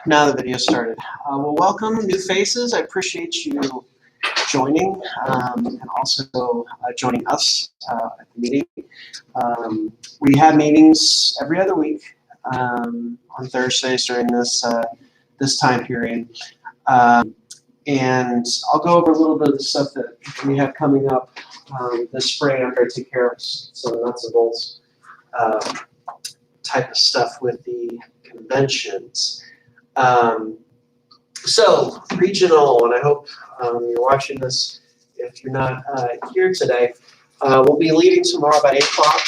Now the video started. Well, welcome, new faces. I appreciate you joining and also joining us at the meeting. We have meetings every other week on Thursdays during this this time period. And I'll go over a little bit of the stuff that we have coming up this spring. I'm going to take care of some nuts and bolts type of stuff with the conventions. So, regional, and I hope you're watching this if you're not here today. We'll be leaving tomorrow about 8 o'clock.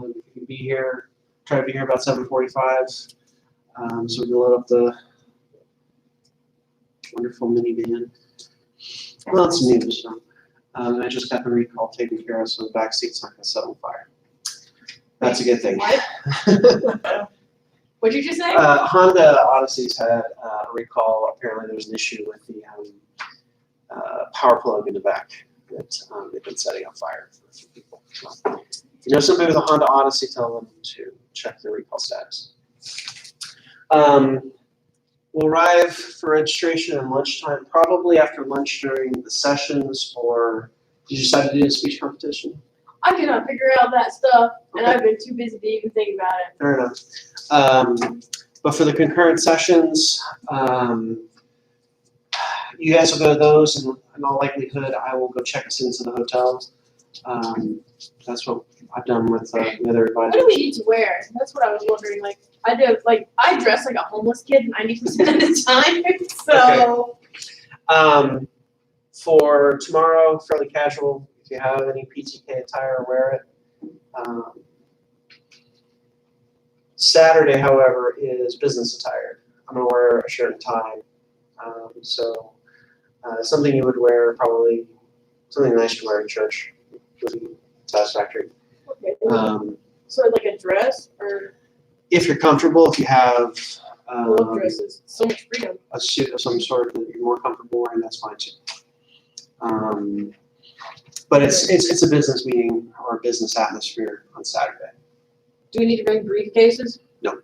You can be here, try to be here about 7:45. So we can load up the wonderful minivan. Well, it's new, so I just got the recall taken care of, so the back seat's not going to set on fire. That's a good thing. What? What'd you just say? Honda Odysseys had a recall. Apparently, there was an issue with the power plug in the back that they've been setting on fire for a few people. So, if you know somebody with a Honda Odyssey, tell them to check their recall status. We'll arrive for registration at lunchtime, probably after lunch during the sessions, or did you decide to do the speech competition? I cannot figure out that stuff, and Okay. I've been too busy to even think about it. Fair enough. But for the concurrent sessions, you guys will go to those, and in all likelihood, I will go check us into the hotels. That's what I've done with the other What do we advisors. need to wear? That's what I was wondering. I dress like a homeless kid 90% of the time. So For tomorrow, fairly casual. If you have any PTK attire, wear it. Saturday, however, is business attire. I'm going to wear a shirt and tie. So something you would wear, probably something nice to wear in church would be satisfactory. okay. So like a dress or If you're comfortable, if you have I love dresses. So much freedom. a suit of some sort that you're more comfortable wearing, that's fine too. But it's a business meeting or a business atmosphere on Saturday. Do we need to bring briefcases? No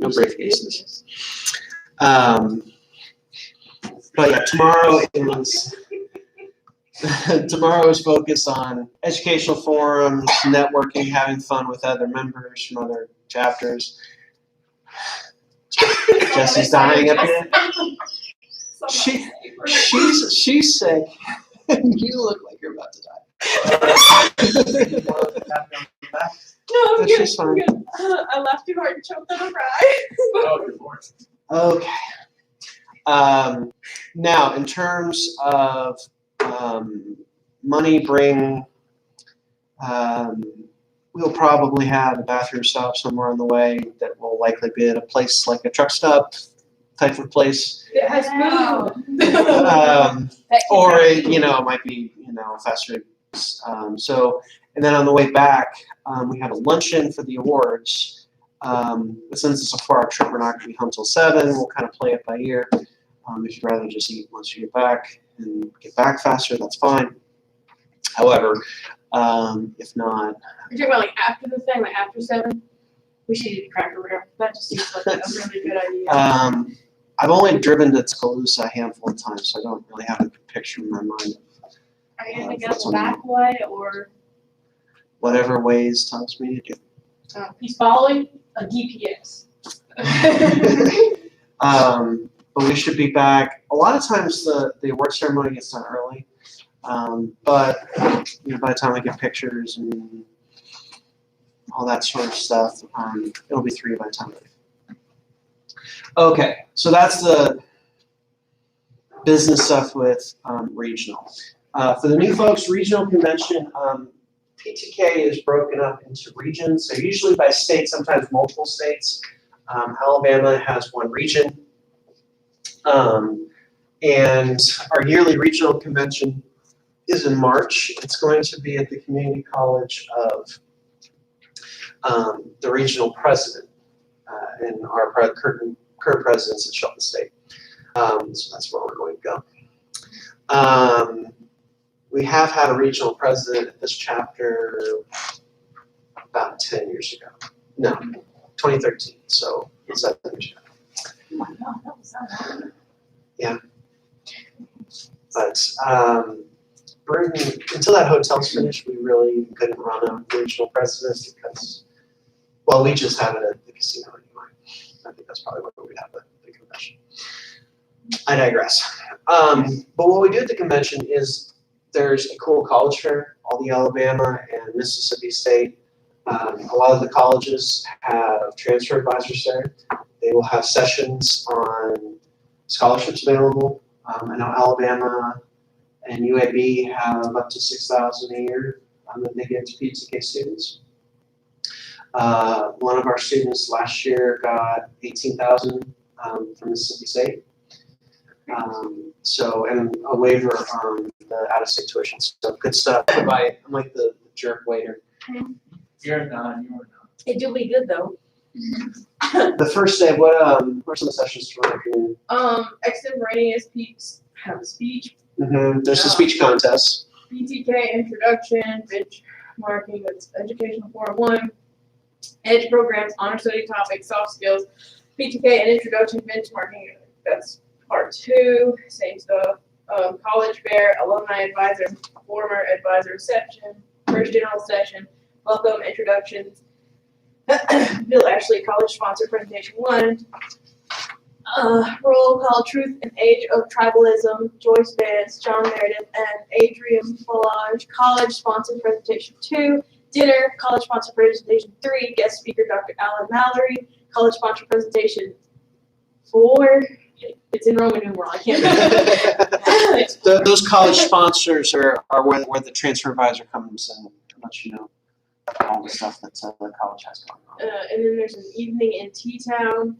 briefcases. But yeah, tomorrow is focused on educational forums, networking, having fun with other members from other chapters. Jesse's dying up here. She's sick. You look like you're about to die. No, I'm good. She's fine. I'm good. I laughed too hard and choked on a cry. Okay. Now, in terms of money bring, we'll probably have a bathroom stop somewhere on the way that will likely be at a place like a truck stop type of place. It has food. Or it might be a fast food. And then on the way back, we have a luncheon for the awards. But since it's a 4-hour trip, we're not going to be home till 7. We'll kind of play it by ear. If you'd rather just eat once you get back and get back faster, that's fine. However, if not, You're talking about like after the thing, like after 7? We should eat a Cracker Barrel. That just seems like a really good idea. I've only driven to Tuscaloosa a handful of times, so I don't really have a picture in my mind. Are you gonna go the back way or? Whatever Waze tells me to do. He's following a GPS. But we should be back. A lot of times the award ceremony gets done early, but by the time I get pictures and all that sort of stuff, it'll be 3 by the time I leave. Okay, so that's the business stuff with regional. For the new folks, regional convention, PTK is broken up into regions. So usually by state, sometimes multiple states. Alabama has 1 region. And our yearly regional convention is in March. It's going to be at the Community College of the regional president and our current presidents at Shelton State. So that's where we're going to go. We have had a regional president at this chapter about 10 years ago. No, 2013. So 7 years ago. Oh my God, that was that long. But until that hotel's finished, we really couldn't run a regional president because, well, we just have it at the casino anyway. I think that's probably where we have the convention. I digress. But what we do at the convention is there's a cool college fair. All the Alabama and Mississippi State, a lot of the colleges have transfer advisors there. They will have sessions on scholarships available. I know Alabama and UAB have up to $6,000 a year that they give to PTK students. One of our students last year got $18,000 from Mississippi State. And a waiver on the out-of-state tuition. So good stuff. I'm like the jerk waiter. You're not. It do be good though. The first day, what are some of the sessions for recommend? Extemporaneous peaks have a speech. There's a speech contest. PTK introduction, benchmarking, that's educational 401. Edge programs, honor study topics, soft skills. PTK and introduction benchmarking, that's part 2. Same stuff. College fair, alumni advisor, former advisor reception, first general session, welcome introductions. Bill Ashley college sponsor presentation 1. Roll call truth and age of tribalism, Joyce Vance, John Meredith, and Adrian Balage college sponsored presentation 2. Dinner, college sponsored presentation 3. Guest speaker Dr. Alan Mallory, college sponsored presentation 4. It's in Roman numeral. I can't. Those college sponsors are where the transfer advisor comes and lets you know all the stuff that the college has going on. And then there's an evening in T-Town.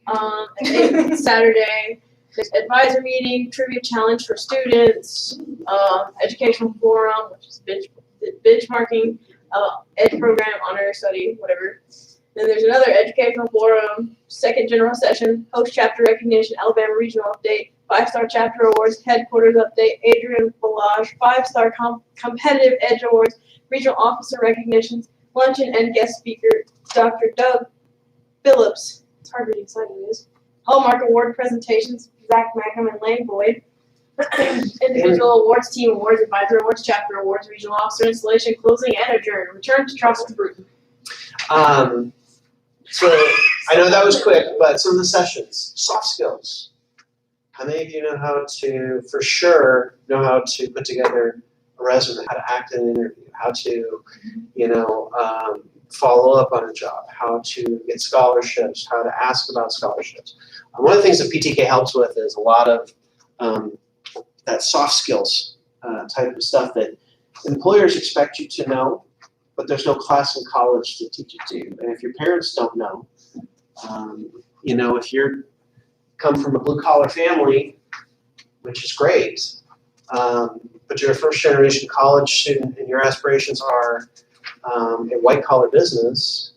And Saturday, there's advisor meeting, trivia challenge for students, educational forum, which is benchmarking, ed program, honor study, whatever. Then there's another educational forum, second general session, host chapter recognition, Alabama regional update, 5-star chapter awards, headquarters update, Adrian Balage, 5-star competitive edge awards, regional officer recognitions, luncheon and guest speaker, Dr. Doug Phillips. It's hard reading sideways. Hallmark award presentations, Zach Mackham and Lane Boyd. Individual awards, team awards, advisor awards, chapter awards, regional officer installation, closing and adjourn. Return to Charleston Bruton. So I know that was quick, but some of the sessions, soft skills. How many of you know how to, for sure, know how to put together a resume, how to act in an interview, how to, follow up on a job, how to get scholarships, how to ask about scholarships. One of the things that PTK helps with is a lot of that soft skills type of stuff that employers expect you to know, but there's no class in college to teach it to you. And if your parents don't know, if you're come from a blue collar family, which is great, but you're a first generation college student and your aspirations are a white collar business,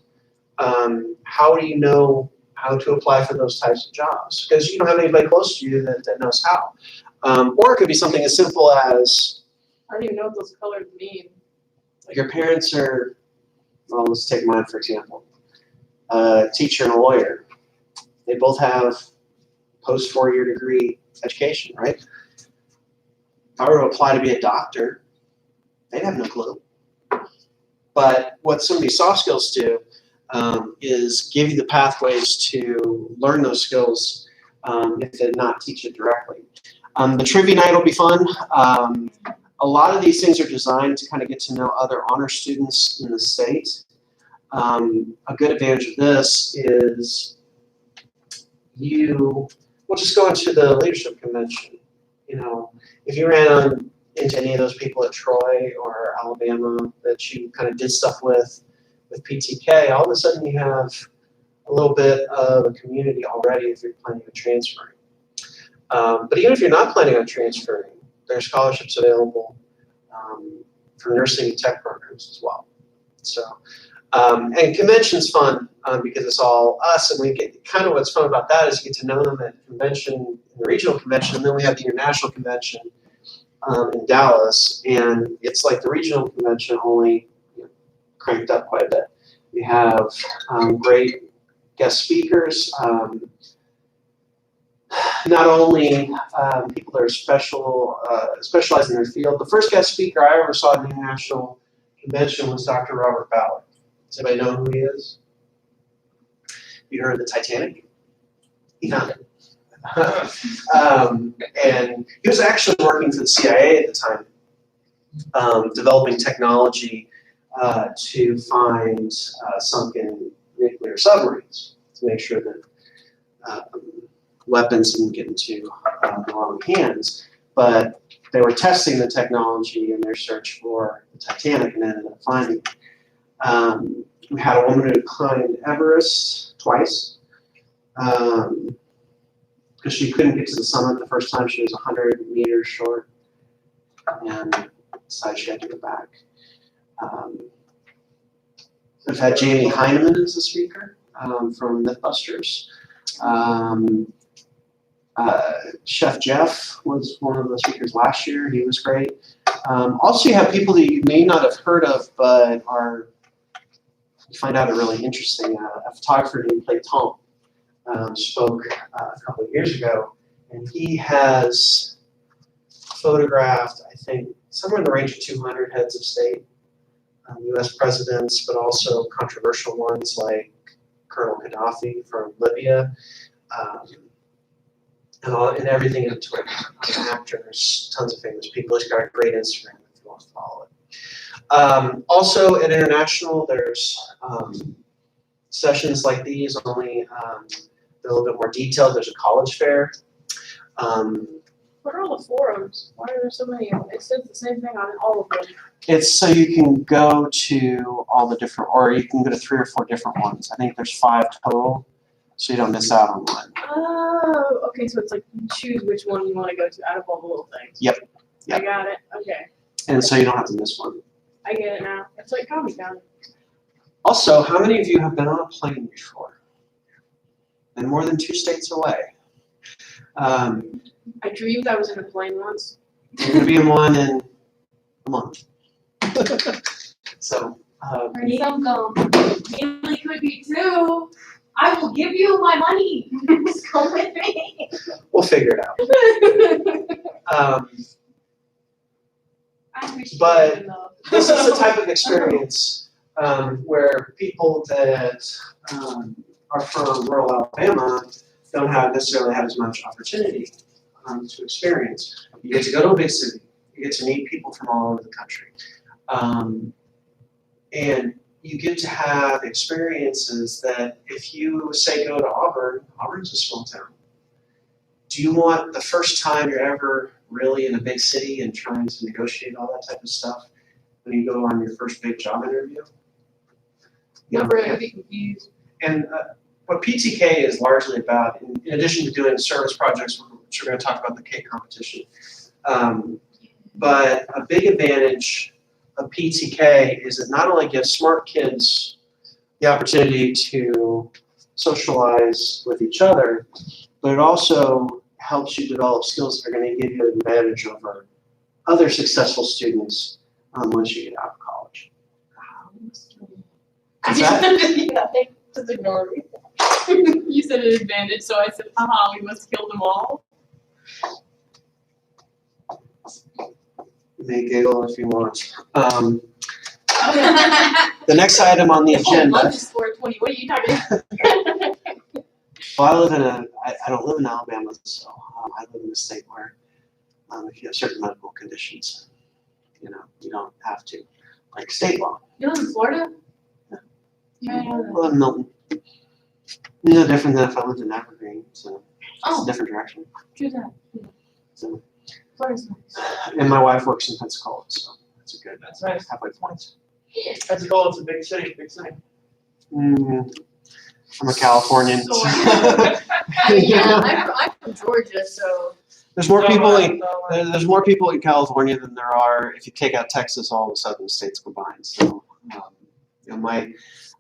how do you know how to apply for those types of jobs? Because you don't have anybody close to you that knows how. Or it could be something as simple as I don't even know what those colors mean. your parents are, well, let's take mine for example, a teacher and a lawyer. They both have post 4-year degree education, right? If I were to apply to be a doctor, they'd have no clue. But what some of these soft skills do is give you the pathways to learn those skills if they did not teach it directly. The trivia night will be fun. A lot of these things are designed to kind of get to know other honor students in the state. A good advantage of this is we'll just go into the leadership convention. If you ran into any of those people at Troy or Alabama that you kind of did stuff with PTK, all of a sudden you have a little bit of a community already if you're planning on transferring. But even if you're not planning on transferring, there are scholarships available for nursing and tech programs as well. So, and convention's fun because it's all us, and we get kind of what's fun about that is you get to know them at convention, the regional convention, and then we have the international convention in Dallas, and it's like the regional convention only cranked up quite a bit. We have great guest speakers. Not only people that are specialized in their field. The first guest speaker I ever saw at an international convention was Dr. Robert Ballard. Does anybody know who he is? You heard of the Titanic? He found it. And he was actually working for the CIA at the time, developing technology to find sunken nuclear submarines to make sure that weapons didn't get into the wrong hands. But they were testing the technology in their search for the Titanic and ended up finding it. We had a woman who climbed Everest twice because she couldn't get to the summit the first time. She was 100 meters short and decided she had to go back. We've had Jamie Heineman as a speaker from Mythbusters. Chef Jeff was one of the speakers last year. He was great. Also, you have people that you may not have heard of, but you find out are really interesting. A photographer named Playton spoke a couple of years ago, and he has photographed, I think, somewhere in the range of 200 heads of state, U.S. presidents, but also controversial ones like Colonel Gaddafi from Libya, and everything in between. Actors, tons of famous people. He's got a great Instagram if you want to follow it. Also at International, there's sessions like these, only they're a little bit more detailed. There's a college fair. What are all the forums? Why are there so many of them? It says the same thing on all of them. It's so you can go to all the different, or you can go to 3 or 4 different ones. I think there's 5 total, so you don't miss out on one. Oh, okay, so it's like you choose which one you want to go to out of all the little things. Yep. I got it. Okay. And so you don't have to miss one. I get it now. It's like Comic Con. Also, how many of you have been on a plane before? And more than 2 states away? I dreamed I was in a plane once. You're going to be in one in a month. So, Some gum. It could be too. I will give you my money. Just come with me. we'll figure it out. I appreciate But it, though. This is the type of experience where people that are from rural Alabama don't necessarily have as much opportunity to experience. You get to go to a big city. You get to meet people from all over the country. And you get to have experiences that if you say go to Auburn, Auburn's a small town. Do you want the first time you're ever really in a big city and trying to negotiate all that type of stuff when you go on your first big job interview? Never I'd be confused. And what PTK is largely about, in addition to doing service projects, which we're going to talk about the cake competition, but a big advantage of PTK is it not only gives smart kids the opportunity to socialize with each other, but it also helps you develop skills that are going to give you an advantage over other successful students once you get out of college. What's that? Just ignore me. You said an advantage, so I said, haha, we must kill them all. You may giggle if you want. The next item on the agenda. Lunch is 4:20. What are you talking about? Well, I don't live in Alabama, so I live in a state where if you have certain medical conditions, you don't have to, like state law. You live in Florida? I live in Milton. No different than if I lived in Evergreen, so it's a different direction. True that. So, Florida's nice. and my wife works in Pensacola, so that's a good That's nice. halfway point. Pensacola, it's a big city, big city. I'm a Californian. So, Yeah. I'm from Georgia, so. There's more people there's more people in California than there are if you take out Texas, all the southern states combined. So,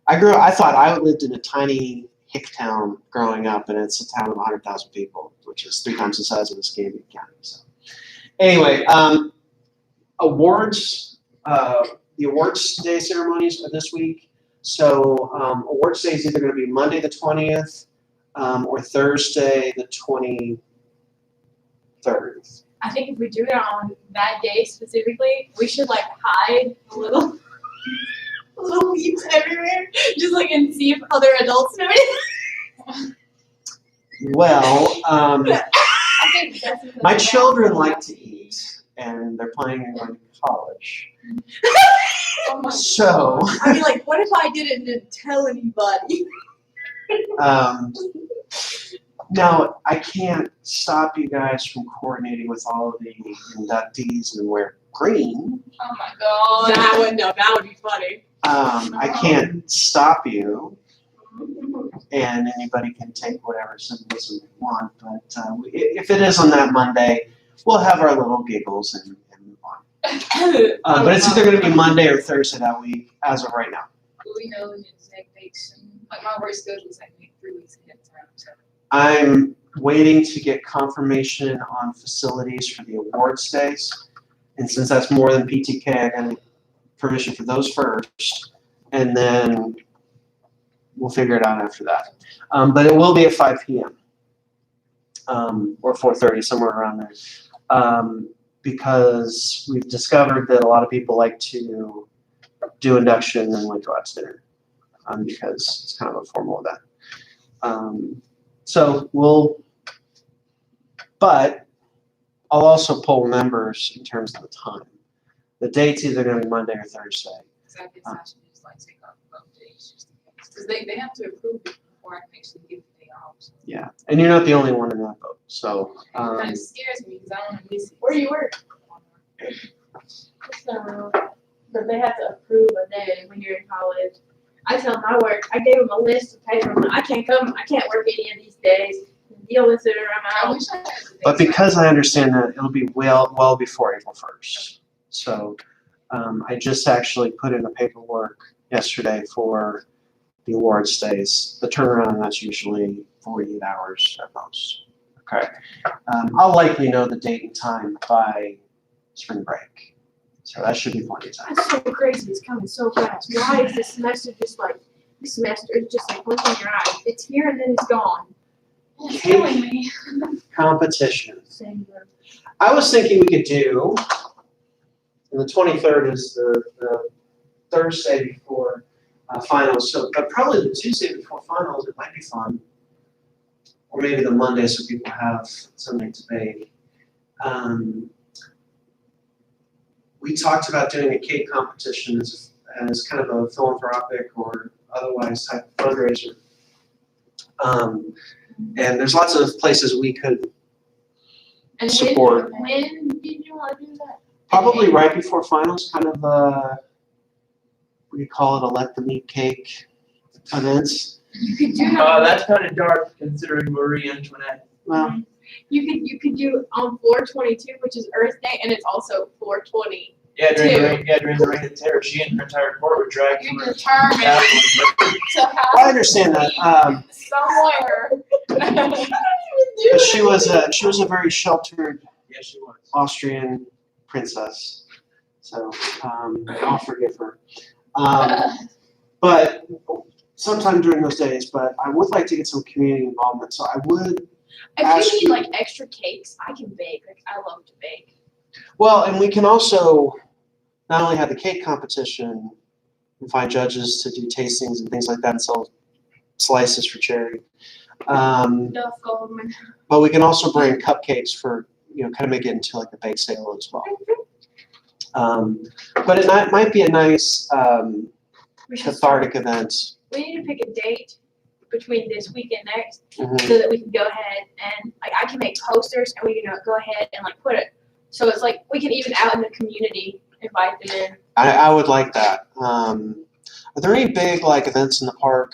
I thought I lived in a tiny hick town growing up, and it's a town of 100,000 people, which is 3 times the size of Escambia County. So, anyway, awards. The awards day ceremonies are this week. So award day is either going to be Monday the 20th or Thursday the 23rd. I think if we do it on that day specifically, we should like hide little leaves everywhere, just like and see if other adults know it. Well, I think that's my children like to eat, and they're planning on going to college. Oh my So, God. I mean, like, what if I didn't tell anybody? now I can't stop you guys from coordinating with all of the inductees and wear green. Oh my God. That would be funny. I can't stop you, and anybody can take whatever symbolism they want. But if it is on that Monday, we'll have our little giggles and move on. But it's either going to be Monday or Thursday that week, as of right now. Will we know the exact date soon? Like my work schedule is like 3 weeks ahead of time. So. I'm waiting to get confirmation on facilities for the awards days, and since that's more than PTK, I got to get permission for those first, and then we'll figure it out after that. But it will be at 5 p.m. Or 4:30, somewhere around there, because we've discovered that a lot of people like to do induction and like go out to dinner, because it's kind of a formal event. So but I'll also poll members in terms of the time. The date's either going to be Monday or Thursday. Because I guess I should just like take off both days just in case. Because they have to approve it before I can actually give the day off. So. Yeah, and you're not the only one in that boat. So It kind of scares me because I don't want to miss it. Where do you work? So, but they have to approve a day when you're in college. I tell them I work. I gave them a list of papers. I can't come. I can't work any of these days. Deal with it or I'm I out. wish I had the but days because I understand that it'll be well before April 1st. So I just actually put in the paperwork yesterday for the awards days. The turnaround on that's usually 48 hours at most. Okay. I'll likely know the date and time by spring break. So that should be plenty of time. That's so crazy. It's coming so fast. Why is this semester just like this semester is just like blink in your eye? It's here and then it's gone. It's killing me. Competition. Same here. I was thinking we could do, and the 23rd is the Thursday before finals, so but probably the Tuesday before finals, it might be fun. Or maybe the Monday so people have something to bake. We talked about doing a cake competition as kind of a philanthropic or otherwise type of fundraiser. And there's lots of places we could And support. when did you want to do that? Probably right before finals, kind of what do you call it, a let them eat cake events. You could do that. That's kind of dark considering Marie Antoinette. Well, You could do on floor 22, which is Earth Day, and it's also floor 20. During the reign of terror, she and her entire court were dragged from You're her determined castle. to have I understand that. somewhere. But she was a very sheltered Yeah, she was. Austrian princess, so I'll forgive her. But sometime during those days, but I would like to get some community involvement. So I would. If you need like extra cakes, I can bake. Like I love to bake. Well, and we can also not only have the cake competition, invite judges to do tastings and things like that, and sell slices for charity. Duff Goldman. But we can also bring cupcakes for, kind of make it into like a bake sale as well. But it might be a nice We should cathartic event. We need to pick a date between this week and next, Mhm. so that we can go ahead and like I can make posters and we can go ahead and like put it. So it's like we can even out in the community invite them in. I would like that. Are there any big like events in the park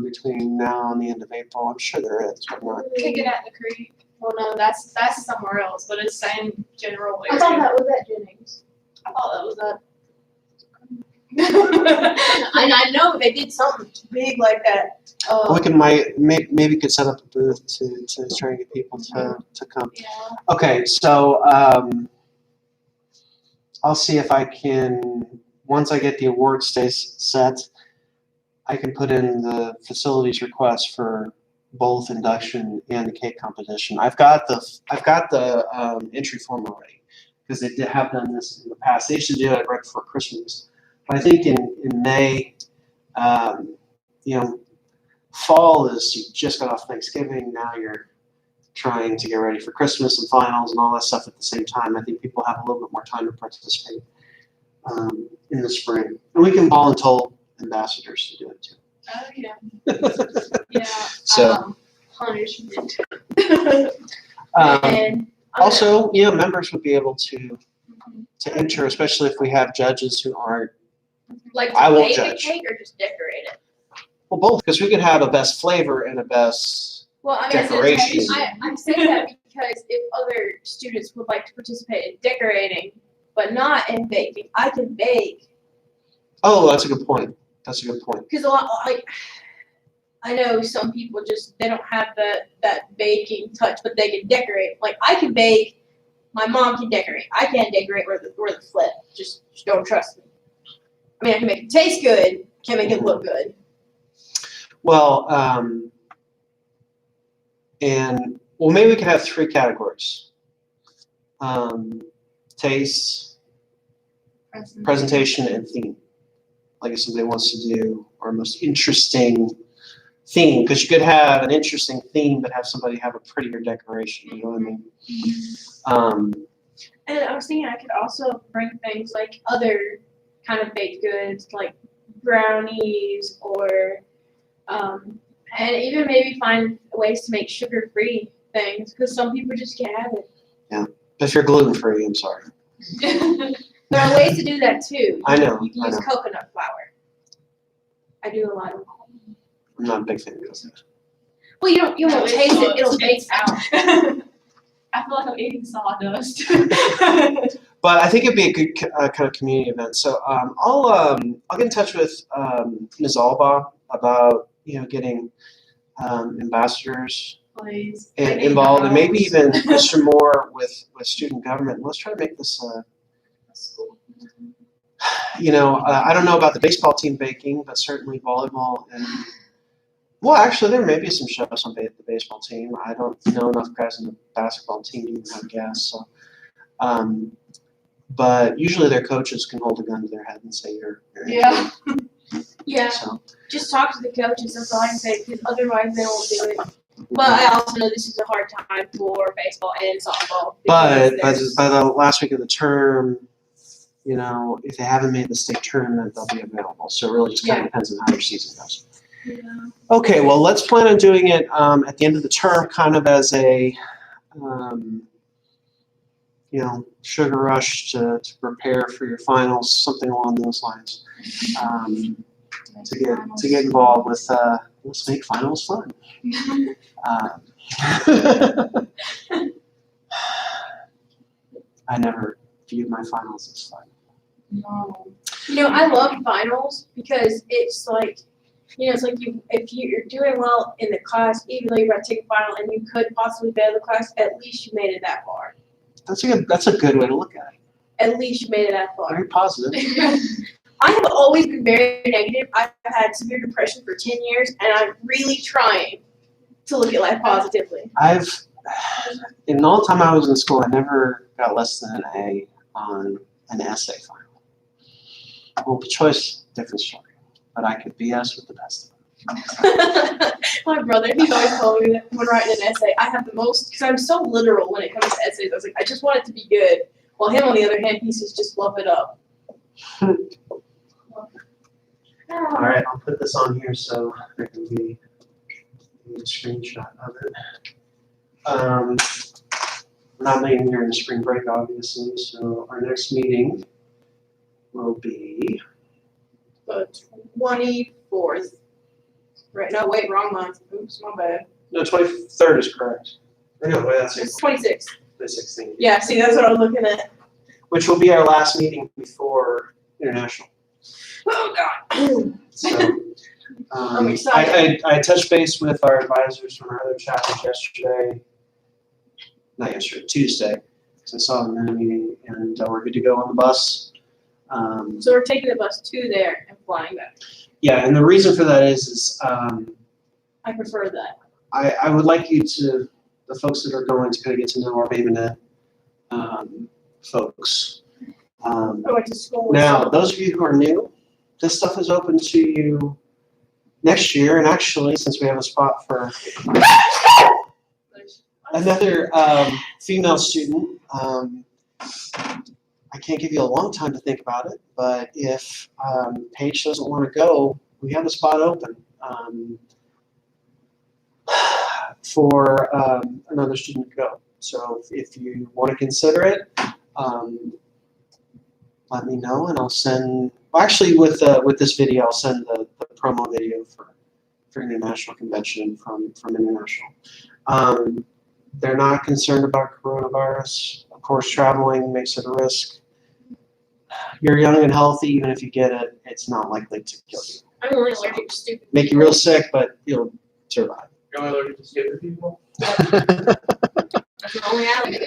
between now and the end of April? I'm sure there is, but not. Kick it at the creek. Well, no, that's somewhere else, but it's same general I area. thought that was at Jennings. I thought that was a. And I know they did something big like that. We can maybe could set up a booth to try and get people to come. Yeah. Okay, so I'll see if I can, once I get the award stays set, I can put in the facilities request for both induction and the cake competition. I've got the entry form already because they have done this in the past. They used to do it right before Christmas, but I think in May, fall is you just got off Thanksgiving. Now you're trying to get ready for Christmas and finals and all that stuff at the same time. I think people have a little bit more time to participate in the spring, and we can volunteer ambassadors to do it too. Oh, yeah. Yeah. So, Punishment. um, also, members would be able to enter, especially if we have judges who aren't. Like I to won't bake judge. a cake or just decorate it? Well, both, because we could have a best flavor and a best. Well, I Decoration. I say that because if other students would like to participate in decorating, but not in baking, I can bake. Oh, that's a good point. That's a good point. Because a lot, I know some people they don't have that baking touch, but they can decorate. Like I can bake, my mom can decorate. I can't decorate or the flip. Just don't trust me. I mean, I can make it taste good, can't make it look good. Well, maybe we could have 3 categories: taste, presentation, and theme. Like if somebody wants to do our most interesting theme, because you could have an interesting theme but have somebody have a prettier decoration. You know what I mean? And I was thinking I could also bring things like other kind of baked goods, like brownies or, and even maybe find ways to make sugar-free things because some people just can't have it. Yeah, if you're gluten-free, I'm sorry. There are ways to do that too. I know. You can use coconut flour. I do a lot of. I'm not a big fan of coconut. Well, you won't taste it. It'll bake out. I feel like I'm eating sawdust. But I think it'd be a good kind of community event. So I'll get in touch with Ms. Alba about getting ambassadors Please. involved, and maybe even Mr. Moore with student government. Let's try to make this. I don't know about the baseball team baking, but certainly volleyball and. Well, actually, there may be some shows on the baseball team. I don't know enough guys on the basketball team to even have guests. So, but usually their coaches can hold a gun to their head and say you're Yeah. Yeah. So, Just talk to the coaches. That's all I can say because otherwise they won't do it. But I also know this is a hard time for baseball and softball. but by the last week of the term, if they haven't made the state tournament, they'll be available. So it really just kind of depends on how your season goes. Yeah. Okay, well, let's plan on doing it at the end of the term, kind of as a, sugar rush to prepare for your finals, something along those lines. To get involved with, let's make finals fun. I never viewed my finals as fun. No. I love finals because it's like. It's like if you're doing well in the class, even though you're about to take a final and you could possibly fail the class, at least you made it that far. That's a good way to look at it. At least you made it that far. Very positive. I have always been very negative. I've had severe depression for 10 years, and I'm really trying to look at life positively. In all the time I was in school, I never got less than an A on an essay final. Multiple choice, different story. But I could BS with the best of them. My brother, he always told me that when writing an essay, I have the most, because I'm so literal when it comes to essays. I was like, I just want it to be good. While him, on the other hand, he says, just fluff it up. All right, I'll put this on here so there can be a screenshot of it. We're not meeting during the spring break, obviously, so our next meeting will be The 24th. Right, no, wait, wrong month. Oops, my bad. no, 23rd is correct. Or no, wait, that's It's 26th. the 16th. Yeah, see, that's what I was looking at. Which will be our last meeting before international. Oh, God. So, I'm excited. I touched base with our advisors from our other chapters yesterday. Not yesterday, Tuesday. So I saw them in the meeting, and we're good to go on the bus. So we're taking the bus to there and flying back. Yeah, and the reason for that is I prefer that. I would like you to, the folks that are going to kind of get to know our Maven folks. I went to school with Now, some- those of you who are new, this stuff is open to you next year, and actually, since we have a spot for another female student, I can't give you a long time to think about it, but if Paige doesn't want to go, we have a spot open for another student to go. So if you want to consider it, let me know, and I'll send. Well, actually, with this video, I'll send the promo video for International Convention from International. They're not concerned about coronavirus. Of course, traveling makes it a risk. You're young and healthy. Even if you get it, it's not likely to kill you. I'm only allergic to stupid. Make you real sick, but you'll survive. You're only allergic to stupid people? That's the only allergy.